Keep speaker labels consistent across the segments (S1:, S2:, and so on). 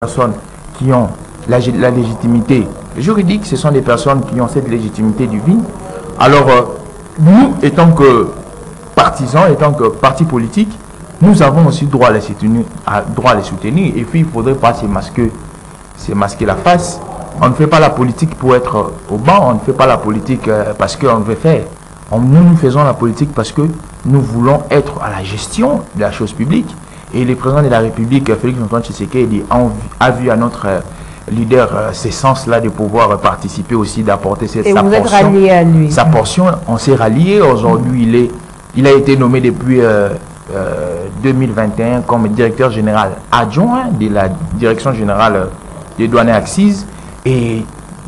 S1: Personnes qui ont la légitimité juridique, ce sont des personnes qui ont cette légitimité divine. Alors, nous, étant que partisans, étant que partis politiques, nous avons aussi droit à les soutenir. Et puis, il ne faudrait pas se masquer la face. On ne fait pas la politique pour être au banc, on ne fait pas la politique parce qu'on veut faire. Nous faisons la politique parce que nous voulons être à la gestion de la chose publique. Et le président de la République, Félix Antoine Tshisekedi, a vu à notre leader ces sens-là de pouvoir participer aussi, d'apporter sa portion. On s'est rallié. Aujourd'hui, il a été nommé depuis 2021 comme directeur général adjoint de la Direction générale des douanes et accises. Et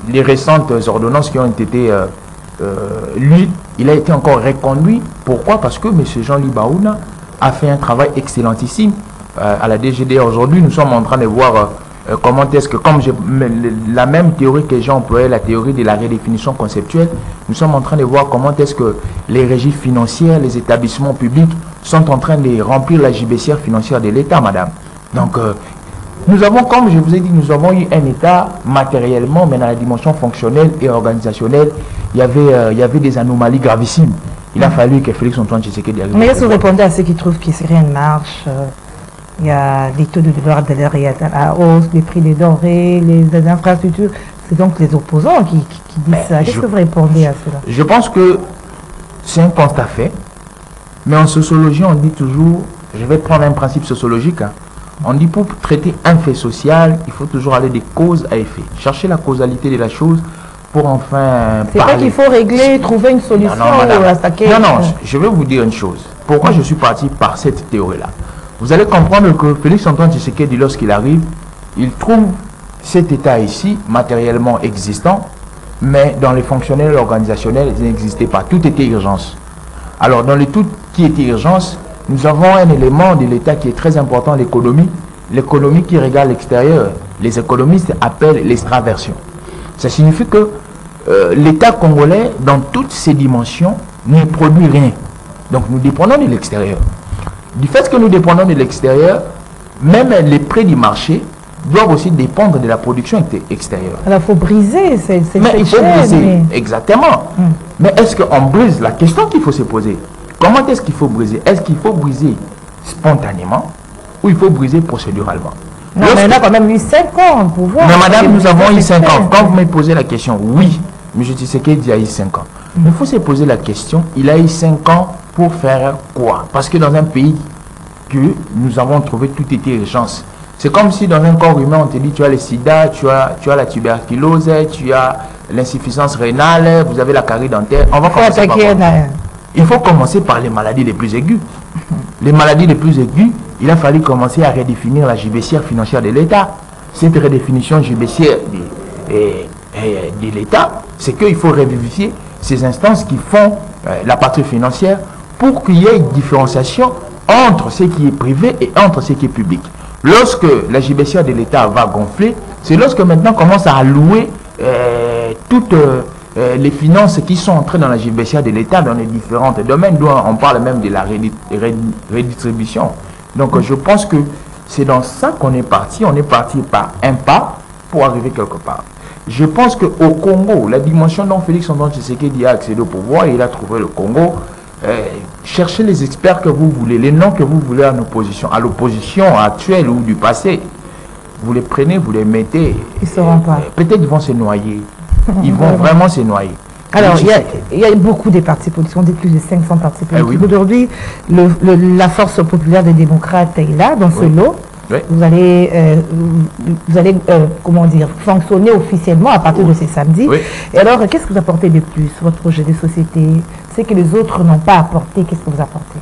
S1: les récentes ordonnances qui ont été... lui, il a été encore reconduit. Pourquoi? Parce que M. Jean-Louis Baouna a fait un travail excellentissime à la DGD. Aujourd'hui, nous sommes en train de voir comment est-ce que, comme la même théorie que j'ai employée, la théorie de la redéfinition conceptuelle, nous sommes en train de voir comment est-ce que les régies financières, les établissements publics sont en train de remplir la gibecière financière de l'État, madame. Donc, nous avons, comme je vous ai dit, nous avons eu un État matériellement, mais dans la dimension fonctionnelle et organisationnelle, il y avait des anomalies gravissimes. Il a fallu que Félix Antoine Tshisekedi arrive.
S2: Mais est-ce que vous répondez à ceux qui trouvent que rien ne marche? Il y a des taux de dollars de l'air à la hausse, les prix des denrées, les infrastructures. C'est donc les opposants qui disent ça. Qu'est-ce que vous répondez à cela?
S1: Je pense que c'est un constat fait. Mais en sociologie, on dit toujours, je vais prendre un principe sociologique, hein. On dit pour traiter un fait social, il faut toujours aller des causes à effet. Chercher la causalité de la chose pour enfin
S2: c'est pas qu'il faut régler, trouver une solution ou attaquer.
S1: Non, je vais vous dire une chose. Pourquoi je suis parti par cette théorie-là? Vous allez comprendre que Félix Antoine Tshisekedi, lorsqu'il arrive, il trouve cet État ici, matériellement existant, mais dans les fonctionnels organisationnels, il n'existait pas. Tout était urgence. Alors, dans le tout qui était urgence, nous avons un élément de l'État qui est très important, l'économie. L'économie qui regarde l'extérieur. Les économistes appellent l'extraversion. Ça signifie que l'État congolais, dans toutes ses dimensions, ne produit rien. Donc nous dépendons de l'extérieur. Du fait que nous dépendons de l'extérieur, même les prix du marché doivent aussi dépendre de la production extérieure.
S2: Alors il faut briser cette chaîne.
S1: Il faut briser, exactement. Mais est-ce qu'on brise? La question qu'il faut se poser, comment est-ce qu'il faut briser? Est-ce qu'il faut briser spontanément ou il faut briser procéduralement?
S2: Non, mais on a quand même eu 5 ans pour voir.
S1: Mais madame, nous avons eu 5 ans. Quand vous me posez la question, oui, M. Tshisekedi a eu 5 ans. Il faut se poser la question, il a eu 5 ans pour faire quoi? Parce que dans un pays que nous avons trouvé tout était urgence. C'est comme si dans un corps humain, on te dit tu as le sida, tu as la tuberculose, tu as l'insuffisance rénale, vous avez la carie dentaire. On va commencer par quoi? Il faut commencer par les maladies les plus aiguës. Les maladies les plus aiguës, il a fallu commencer à redéfinir la gibecière financière de l'État. Cette redéfinition gibecière de l'État, c'est qu'il faut revivifier ces instances qui font la partie financière pour qu'il y ait une différenciation entre ce qui est privé et entre ce qui est public. Lorsque la gibecière de l'État va gonfler, c'est lorsque maintenant on commence à allouer toutes les finances qui sont entrées dans la gibecière de l'État dans les différents domaines, dont on parle même de la redistribution. Donc je pense que c'est dans ça qu'on est parti. On est parti par un pas pour arriver quelque part. Je pense qu'au Congo, la dimension dont Félix Antoine Tshisekedi a accédé au pouvoir, et il a trouvé le Congo, cherchez les experts que vous voulez, les noms que vous voulez à l'opposition actuelle ou du passé, vous les prenez, vous les mettez.
S2: Ils ne sauront pas.
S1: Peut-être ils vont se noyer. Ils vont vraiment se noyer.
S2: Alors, il y a beaucoup de partis politiques, on dit plus de 500 partis politiques. Oui. Aujourd'hui, la force populaire des démocrates est là, dans ce lot. Oui. Vous allez comment dire, fonctionner officiellement à partir de ce samedi. Oui. Et alors, qu'est-ce que vous apportez de plus, votre projet de société? Ce que les autres n'ont pas apporté, qu'est-ce que vous apportez?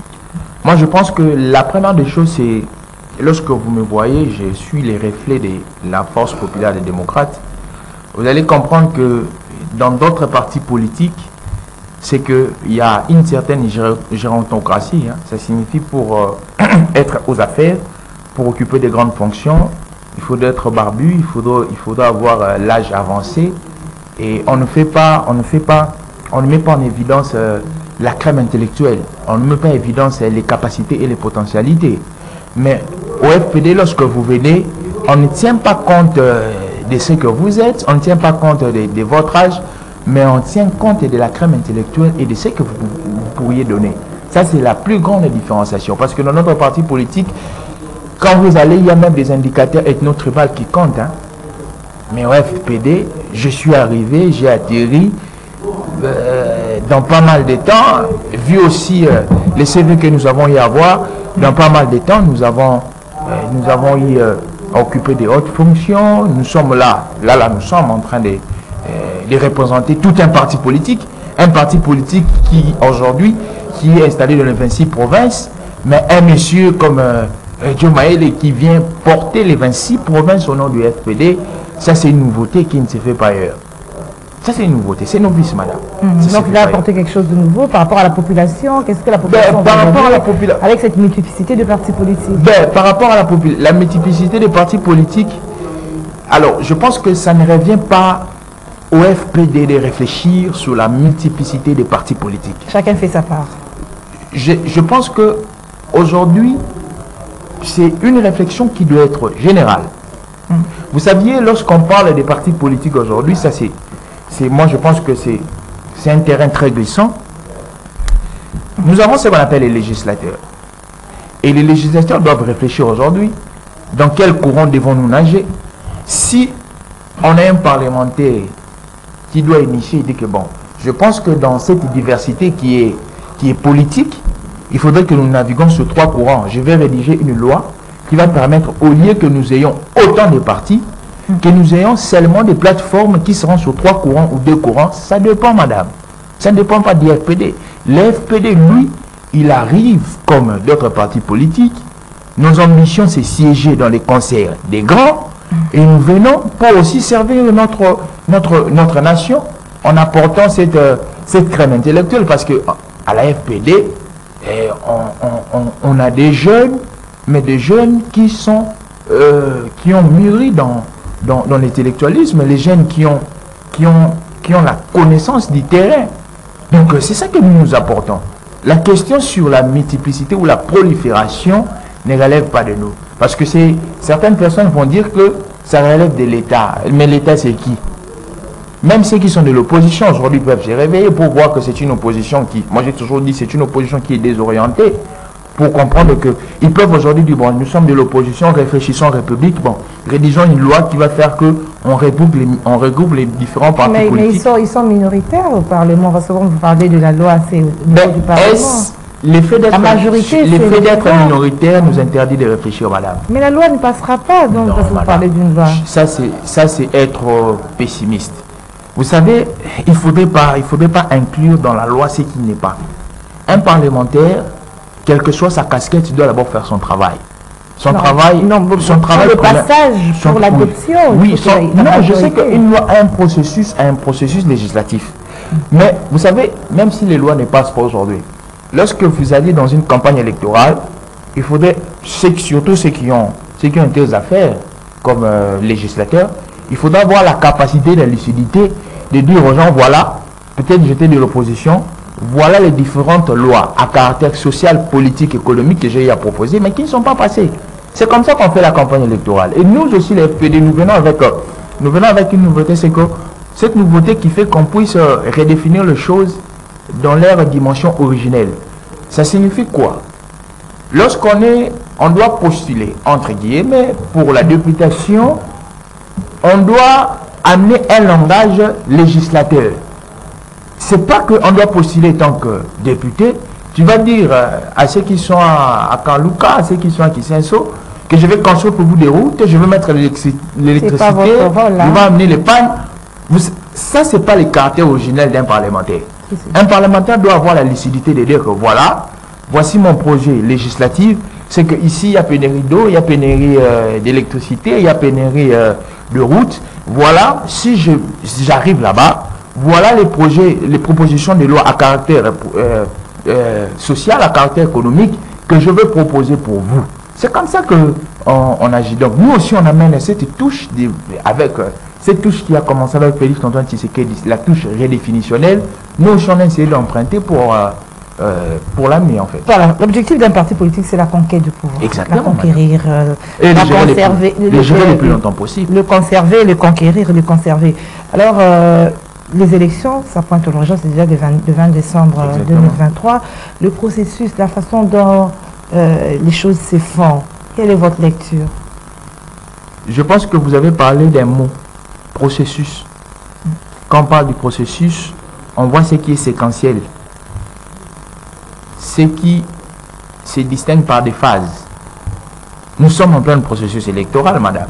S1: Moi, je pense que la première des choses, c'est, lorsque vous me voyez, je suis les reflets de la force populaire des démocrates. Vous allez comprendre que dans d'autres partis politiques, c'est qu'il y a une certaine gérontocratie. Hein. Ça signifie pour être aux affaires, pour occuper des grandes fonctions, il faut être barbu, il faudra avoir l'âge avancé. Et on ne met pas en évidence la crème intellectuelle. On ne met pas en évidence les capacités et les potentialités. Mais au FPD, lorsque vous venez, on ne tient pas compte de ce que vous êtes, on ne tient pas compte de votre âge, mais on tient compte de la crème intellectuelle et de ce que vous pourriez donner. Ça, c'est la plus grande différenciation. Parce que dans notre parti politique, quand vous allez, il y a même des indicateurs ethno-tribaux qui comptent. Hein. Mais au FPD, je suis arrivé, j'ai atterri dans pas mal de temps, vu aussi les CV que nous avons eu à voir, dans pas mal de temps, nous avons eu à occuper des hautes fonctions. Nous sommes là, nous sommes en train de représenter tout un parti politique qui aujourd'hui, qui est installé dans les 26 provinces, mais un monsieur comme Joe Maele qui vient porter les 26 provinces au nom du FPD, ça c'est une nouveauté qui ne se fait pas ailleurs. Ça c'est une nouveauté, c'est novice madame.
S2: Donc il a apporté quelque chose de nouveau par rapport à la population. Qu'est-ce que la population
S1: par rapport à la population,
S2: avec cette multiplicité de partis politiques?
S1: Par rapport à la multiplicité des partis politiques, alors je pense que ça ne revient pas au FPD de réfléchir sur la multiplicité des partis politiques.
S2: Chacun fait sa part.
S1: Je pense que aujourd'hui, c'est une réflexion qui doit être générale. Vous saviez, lorsqu'on parle des partis politiques aujourd'hui, ça moi je pense que c'est un terrain très glissant. Nous avons ce qu'on appelle les législateurs. Et les législateurs doivent réfléchir aujourd'hui dans quel courant devons-nous nager. Si on a un parlementaire qui doit initier, il dit que bon, je pense que dans cette diversité qui est politique, il faudrait que nous naviguons sur 3 courants. Je vais rédiger une loi qui va permettre, au lieu que nous ayons autant de partis, que nous ayons seulement des plateformes qui seront sur 3 courants ou 2 courants. Ça dépend, madame. Ça ne dépend pas du FPD. Le FPD, lui, il arrive comme d'autres partis politiques. Nos ambitions, c'est siéger dans les conseils des grands. Et nous venons pour aussi servir notre nation en apportant cette crème intellectuelle. Parce que à la FPD, on a des jeunes, mais des jeunes qui ont mûri dans l'intellectualisme, les jeunes qui ont la connaissance du terrain. Donc c'est ça que nous apportons. La question sur la multiplicité ou la prolifération ne relève pas de nous. Parce que certaines personnes vont dire que ça relève de l'État. Mais l'État, c'est qui? Même ceux qui sont de l'opposition aujourd'hui peuvent se réveiller pour voir que c'est une opposition qui, moi j'ai toujours dit, c'est une opposition qui est désorientée, pour comprendre qu'ils peuvent aujourd'hui dire, bon, nous sommes de l'opposition, réfléchissons en République, bon, rédigeons une loi qui va faire qu'on regroupe les différents partis politiques.
S2: Mais ils sont minoritaires au Parlement, parce que quand vous parlez de la loi, c'est au niveau du Parlement.
S1: L'effet d'être minoritaire nous interdit de réfléchir, madame.
S2: Mais la loi ne passera pas, donc,
S1: non,
S2: parce que vous parlez d'une loi.
S1: Ça, c'est être pessimiste. Vous savez, il ne faudrait pas inclure dans la loi ce qui n'est pas. Un parlementaire, quelle que soit sa casquette, il doit d'abord faire son travail. Son travail,
S2: le passage pour l'adoption.
S1: Oui, je sais qu'une loi a un processus législatif. Mais vous savez, même si les lois ne passent pas aujourd'hui, lorsque vous allez dans une campagne électorale, il faudrait, surtout ceux qui ont été aux affaires comme législateurs, il faudra avoir la capacité, la lucidité de dire aux gens, voilà, peut-être j'étais de l'opposition, voilà les différentes lois à caractère social, politique, économique que j'ai eu à proposer, mais qui ne sont pas passées. C'est comme ça qu'on fait la campagne électorale. Et nous aussi, les FPD, nous venons avec une nouveauté, c'est que cette nouveauté qui fait qu'on puisse redéfinir les choses dans leur dimension originelle. Ça signifie quoi? On doit postuler, entre guillemets, pour la députation, on doit amener un langage législateur. C'est pas qu'on doit postuler tant que député. Tu vas dire à ceux qui sont à Kanlouka, à ceux qui sont à Kisenso, que je vais construire pour vous des routes, je vais mettre l'électricité, je vais amener les pannes. Ça, c'est pas le caractère originel d'un parlementaire. Un parlementaire doit avoir la lucidité de dire que voilà, voici mon projet législatif, c'est qu'ici il y a pénurie d'eau, il y a pénurie d'électricité, il y a pénurie de routes. Voilà, si j'arrive là-bas, voilà les projets, les propositions de loi à caractère social, à caractère économique que je vais proposer pour vous. C'est comme ça qu'on agit. Donc nous aussi on amène cette touche avec cette touche qui a commencé avec Félix Antoine Tshisekedi, la touche redéfinitionnelle. Nous aussi on a essayé d'emprunter pour pour l'amener en fait.
S2: Voilà, l'objectif d'un parti politique, c'est la conquête du pouvoir.
S1: Exactement,
S2: La conquérir,
S1: et
S2: la
S1: le gérer
S2: conserver.
S1: le gérer le plus longtemps possible.
S2: Le conserver, le conquérir, le conserver. Alors, les élections, ça pointe au l'urgence, c'est déjà le 20 décembre 2023. Le processus, la façon dont les choses se font, quelle est votre lecture?
S1: Je pense que vous avez parlé d'un mot, processus. Quand on parle du processus, on voit ce qui est séquentiel. Ce qui se distingue par des phases. Nous sommes en plein processus électoral, madame.